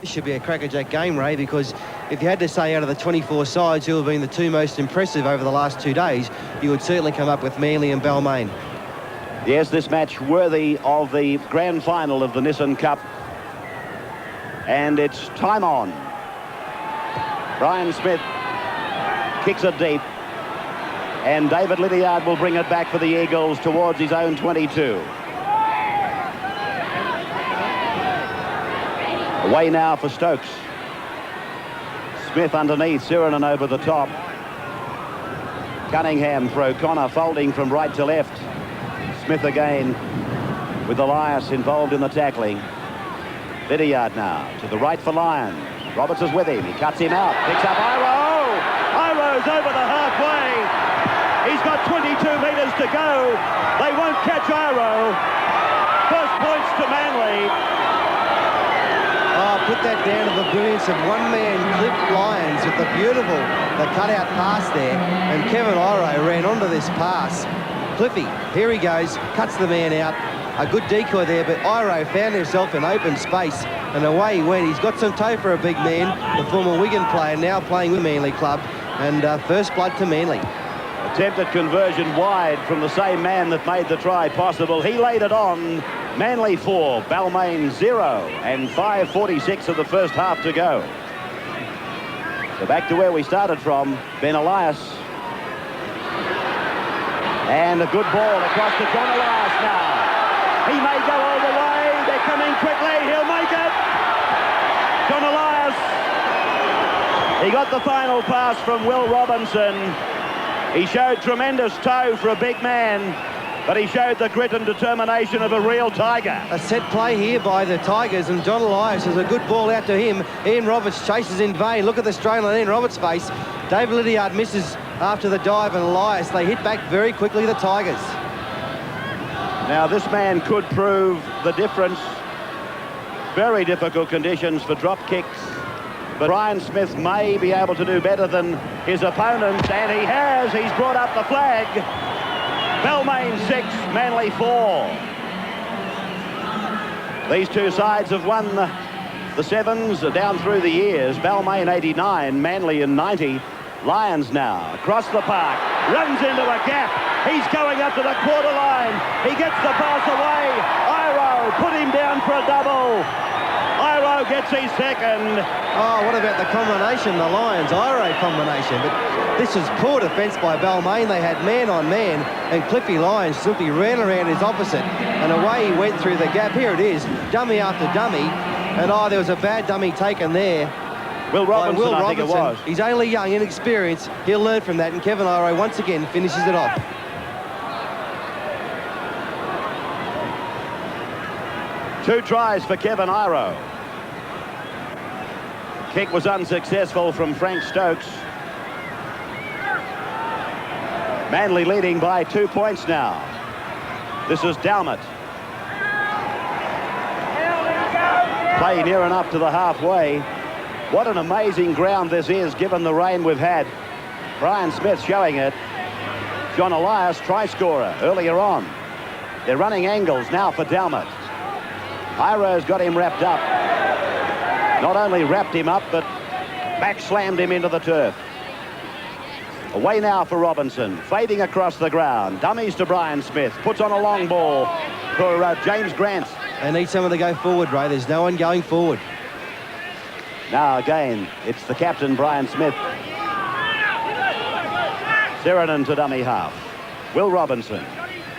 This should be a crackerjack game, Ray, because if you had to say out of the 24 sides who have been the two most impressive over the last 2 days, you would certainly come up with Manly and Balmain. Yes, this match worthy of the grand final of the Nissan Cup. And it's time on. Brian Smith kicks it deep. And David Lydiard will bring it back for the Eagles towards his own 22. Away now for Stokes. Smith underneath, Sirenen over the top. Cunningham for O'Connor, folding from right to left. Smith again with Elias involved in the tackling. Lydiard now to the right for Lyons. Roberts is with him. He cuts him out. Picks up Iro. Iro's over the halfway. He's got 22 metres to go. They won't catch Iro. First points to Manly. Oh, put that down to the brilliance of one-man Cliff Lyons with the cutout pass there. And Kevin Iro ran onto this pass. Cliffy, here he goes, cuts the man out. A good decoy there, but Iro found himself in open space, and away he went. He's got some toe for a big man, the former Wigan player, now playing with Manly Club, and first blood to Manly. Attempted conversion wide from the same man that made the try possible. He laid it on. Manly 4, Balmain 0, and 5:46 of the first half to go. So back to where we started from, Ben Elias. And a good ball across to John Elias now. He may go all the way. They're coming quickly. He'll make it. John Elias. He got the final pass from Will Robinson. He showed tremendous toe for a big man, but he showed the grit and determination of a real tiger. A set play here by the Tigers, and John Elias has a good ball out to him. Ian Roberts chases in vain. Look at the strain on Ian Roberts' face. David Lydiard misses after the dive, and Elias, they hit back very quickly, the Tigers. Now this man could prove the difference. Very difficult conditions for drop kicks, but Brian Smith may be able to do better than his opponents, and he has. He's brought up the flag. Balmain 6, Manly 4. These two sides have won the sevens down through the years. Balmain 89, Manly in 90. Lyons now across the park, runs into a gap. He's going up to the quarter line. He gets the pass away. Iro put him down for a double. Iro gets his second. Oh, what about the combination, the Lyons-Iro combination? But this was poor defence by Balmain. They had man on man, and Cliffy Lyons simply ran around his opposite, and away he went through the gap. Here it is, dummy after dummy, and there was a bad dummy taken there. Will Robinson, I think it was. He's only young, inexperienced. He'll learn from that, and Kevin Iro once again finishes it off. Two tries for Kevin Iro. Kick was unsuccessful from Frank Stokes. Manly leading by 2 points now. This is Dalmott. Play near enough to the halfway. What an amazing ground this is, given the rain we've had. Brian Smith showing it. John Elias, try scorer earlier on. They're running angles now for Dalmott. Iro's got him wrapped up. Not only wrapped him up, but back slammed him into the turf. Away now for Robinson, fading across the ground. Dummies to Brian Smith, puts on a long ball for James Grant. They need someone to go forward, Ray. There's no one going forward. Now again, it's the captain, Brian Smith. Sirenen to dummy half. Will Robinson,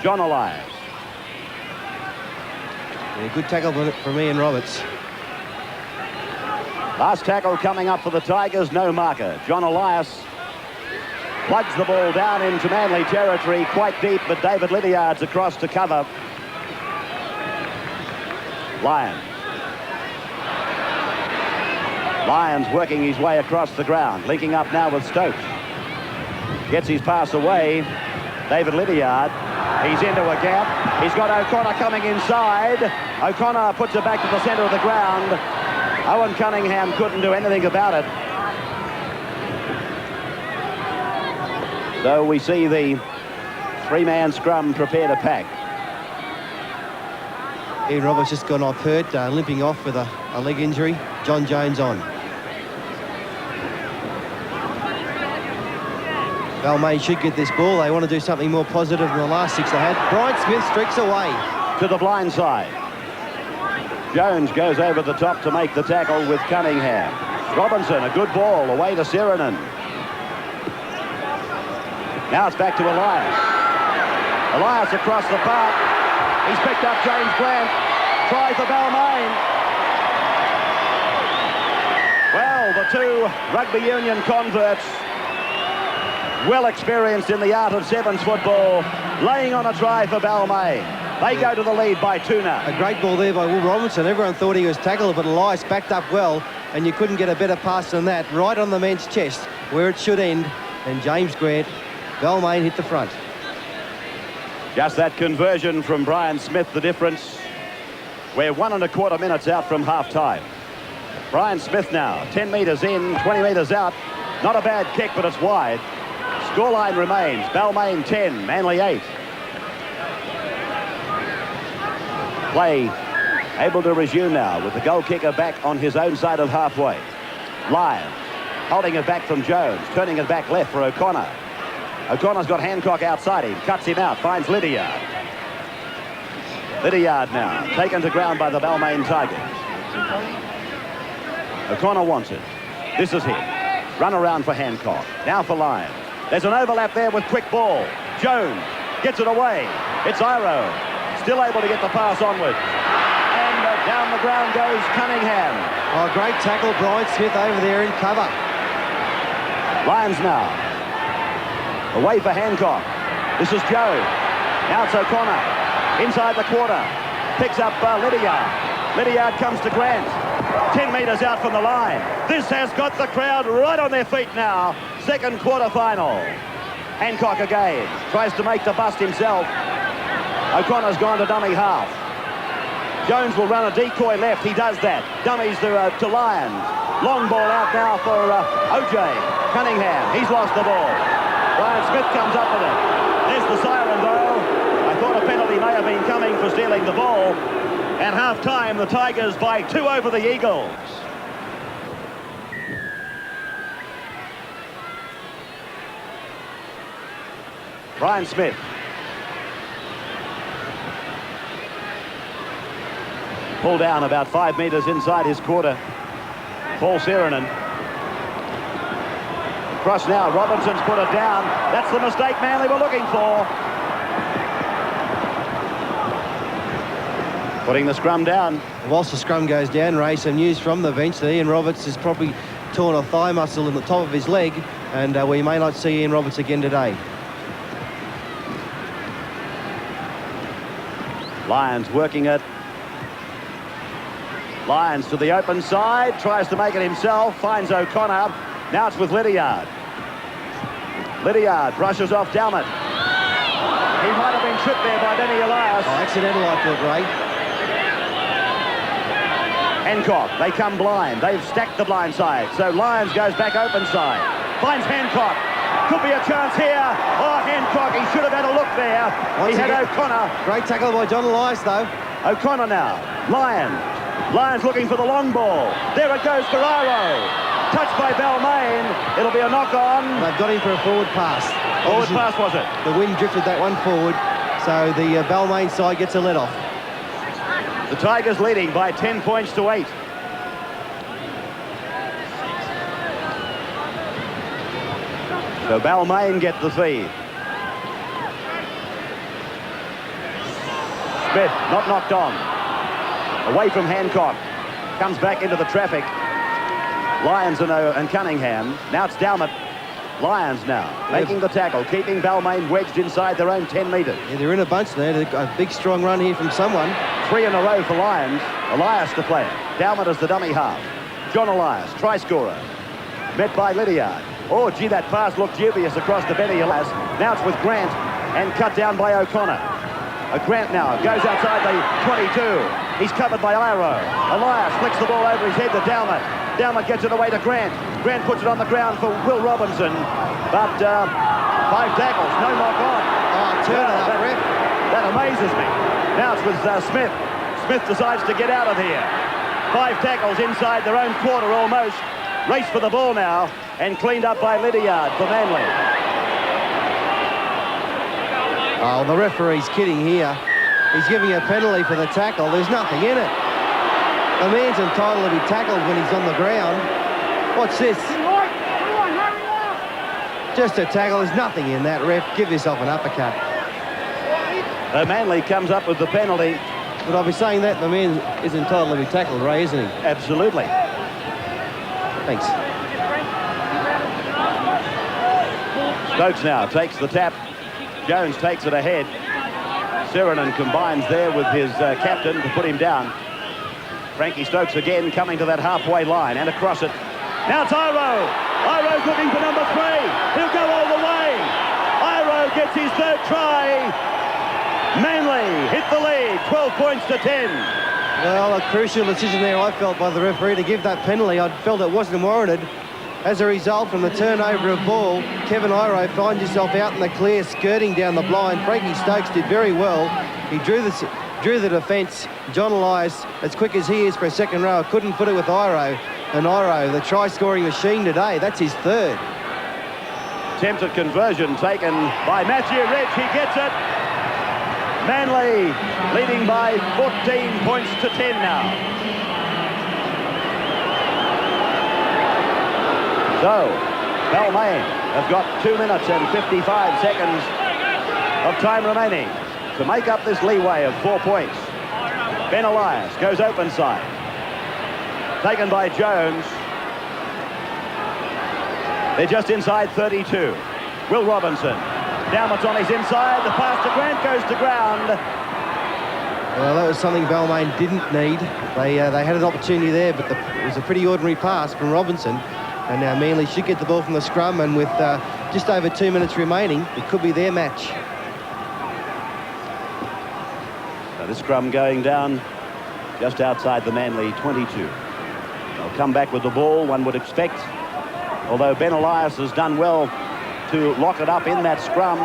John Elias. Yeah, good tackle from Ian Roberts. Last tackle coming up for the Tigers, no marker. John Elias plugs the ball down into Manly territory, quite deep, but David Lydiard's across to cover. Lyons. Lyons working his way across the ground, linking up now with Stokes. Gets his pass away. David Lydiard. He's into a gap. He's got O'Connor coming inside. O'Connor puts it back to the centre of the ground. Owen Cunningham couldn't do anything about it. So we see the three-man scrum prepare to pack. Ian Roberts just gone off hurt, limping off with a leg injury. John Jones on. Balmain should get this ball. They want to do something more positive than the last 6 they had. Brian Smith streaks away. To the blind side. Jones goes over the top to make the tackle with Cunningham. Robinson, a good ball, away to Sirenen. Now it's back to Elias. Elias across the park. He's picked up James Grant. Try for Balmain. Well, the two rugby union converts, well experienced in the art of 7's football, laying on a try for Balmain. They go to the lead by 2 now. A great ball there by Will Robinson. Everyone thought he was tackled, but Elias backed up well, and you couldn't get a better pass than that, right on the man's chest, where it should end. And James Grant, Balmain hit the front. Just that conversion from Brian Smith, the difference. We're 1 1/4 minutes out from half-time. Brian Smith now, 10 metres in, 20 metres out. Not a bad kick, but it's wide. Scoreline remains, Balmain 10, Manly 8. Play able to resume now with the goal kicker back on his own side of halfway. Lyons holding it back from Jones, turning it back left for O'Connor. O'Connor's got Hancock outside him, cuts him out, finds Lydiard. Lydiard now, taken to ground by the Balmain Tigers. O'Connor wants it. This is him. Run around for Hancock. Now for Lyons. There's an overlap there with quick ball. Jones gets it away. It's Iro. Still able to get the pass onward. And down the ground goes Cunningham. Oh, great tackle, Brian Smith over there in cover. Lyons now. Away for Hancock. This is Joe. Now it's O'Connor. Inside the quarter. Picks up Lydiard. Lydiard comes to Grant. 10 metres out from the line. This has got the crowd right on their feet now. Second quarter final. Hancock again. Tries to make the bust himself. O'Connor's gone to dummy half. Jones will run a decoy left. He does that. Dummies to Lyons. Long ball out now for OJ. Cunningham. He's lost the ball. Brian Smith comes up with it. There's the siren though. I thought a penalty may have been coming for stealing the ball. At half-time, the Tigers by 2 over the Eagles. Brian Smith. Pulled down about 5 metres inside his quarter. Paul Sirenen. Cross now, Robinson's put it down. That's the mistake Manly were looking for. Putting the scrum down. Whilst the scrum goes down, Ray, some news from the bench. Ian Roberts has probably torn a thigh muscle in the top of his leg, and we may not see Ian Roberts again today. Lyons working it. Lyons to the open side, tries to make it himself, finds O'Connor. Now it's with Lydiard. Lydiard brushes off Dalmott. He might have been tripped there by Benny Elias. Oh, accidental, I thought, Ray. Hancock, they come blind. They've stacked the blind side. So Lyons goes back open side. Finds Hancock. Could be a chance here. Oh, Hancock, he should have had a look there. He had O'Connor. Great tackle by John Elias, though. O'Connor now. Lyons. Lyons looking for the long ball. There it goes for Iro. Touched by Balmain. It'll be a knock-on. They've got him for a forward pass. Forward pass, was it? The wind drifted that one forward, so the Balmain side gets a let-off. The Tigers leading by 10 points to 8. So Balmain get the feed. Smith not knocked on. Away from Hancock. Comes back into the traffic. Lyons and Cunningham. Now it's Dalmott. Lyons now making the tackle, keeping Balmain wedged inside their own 10 metres. Yeah, they're in a bunch there. A big strong run here from someone. 3 in a row for Lyons. Elias the player. Dalmott as the dummy half. John Elias, try scorer. Met by Lydiard. Oh, gee, that pass looked dubious across to Benny Elias. Now it's with Grant and cut down by O'Connor. Grant now goes outside the 22. He's covered by Iro. Elias flicks the ball over his head to Dalmott. Dalmott gets it away to Grant. Grant puts it on the ground for Will Robinson. But 5 tackles, no knock on. Oh, turn it up, ref. That amazes me. Now it's with Smith. Smith decides to get out of here. 5 tackles inside their own quarter almost. Race for the ball now, and cleaned up by Lydiard for Manly. Oh, the referee's kidding here. He's giving a penalty for the tackle. There's nothing in it. The man's entitled to be tackled when he's on the ground. What's this? Just a tackle. There's nothing in that, ref. Give yourself an uppercut. Manly comes up with the penalty. But I'll be saying that the man is entitled to be tackled, Ray, isn't he? Absolutely. Thanks. Stokes now takes the tap. Jones takes it ahead. Sirenen combines there with his captain to put him down. Frankie Stokes again coming to that halfway line and across it. Now it's Iro. Iro's looking for number 3. He'll go all the way. Iro gets his 3rd try. Manly hit the lead, 12 points to 10. Well, a crucial decision there, I felt, by the referee to give that penalty. I felt it wasn't warranted. As a result, from the turnover of ball, Kevin Iro finds himself out in the clear, skirting down the blind. Frankie Stokes did very well. He drew the defence. John Elias, as quick as he is for a second row, couldn't put it with Iro. And Iro, the try-scoring machine today, that's his 3rd. Attempted conversion taken by Matthew Rich. He gets it. Manly leading by 14 points to 10 now. So, Balmain has got 2 minutes and 55 seconds of time remaining to make up this leeway of 4 points. Ben Elias goes open side. Taken by Jones. They're just inside 32. Will Robinson. Dowmount's on his inside. The pass to Grant goes to ground. Well, that was something Balmain didn't need. They had an opportunity there, but it was a pretty ordinary pass from Robinson. And now Manly should get the ball from the scrum, and with just over 2 minutes remaining, it could be their match. So this scrum going down just outside the Manly 22. They'll come back with the ball, one would expect. Although Ben Elias has done well to lock it up in that scrum.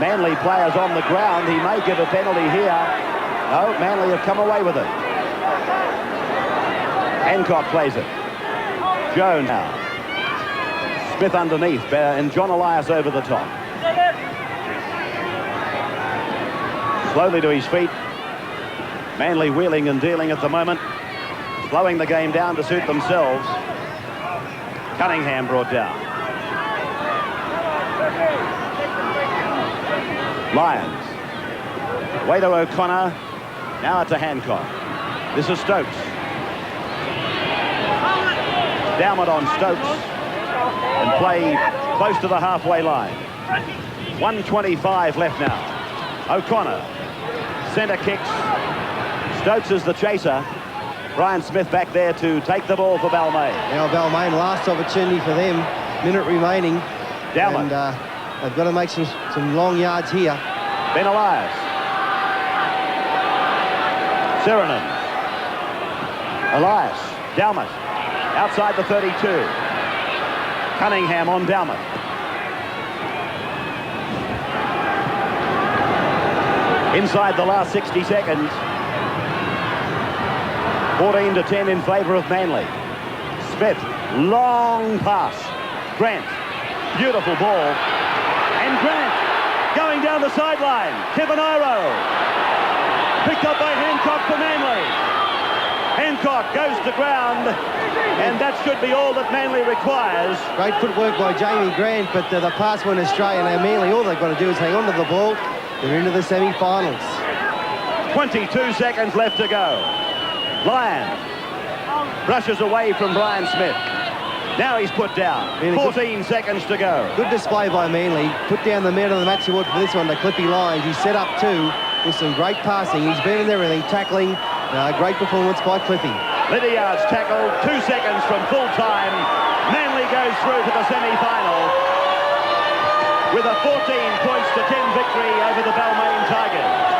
Manly players on the ground. He may give a penalty here. No, Manly have come away with it. Hancock plays it. Joe now. Smith underneath, and John Elias over the top. Slowly to his feet. Manly wheeling and dealing at the moment. Slowing the game down to suit themselves. Cunningham brought down. Lyons. Way to O'Connor. Now to Hancock. This is Stokes. Dowmount on Stokes. And play close to the halfway line. 1:25 left now. O'Connor. Centre kicks. Stokes is the chaser. Brian Smith back there to take the ball for Balmain. Now Balmain, last opportunity for them. Minute remaining. Dowmount. And they've got to make some long yards here. Ben Elias. Sirenen. Elias. Dowmount. Outside the 32. Cunningham on Dowmount. Inside the last 60 seconds. 14 to 10 in favour of Manly. Smith. Long pass. Grant. Beautiful ball. And Grant going down the sideline. Kevin Iro. Picked up by Hancock for Manly. Hancock goes to ground. And that should be all that Manly requires. Great footwork by Jamie Grant, but the pass went astray, and now Manly, all they've got to do is hang on to the ball. They're into the semi-finals. 22 seconds left to go. Lyons brushes away from Brian Smith. Now he's put down. 14 seconds to go. Good display by Manly. Put down the man of the match award for this one to Clippy Lyons. He's set up too with some great passing. He's been in everything, tackling. Great performance by Cliffy. Lydiard's tackle, 2 seconds from full time. Manly goes through to the semi-final with a 14 points to 10 victory over the Balmain Tigers.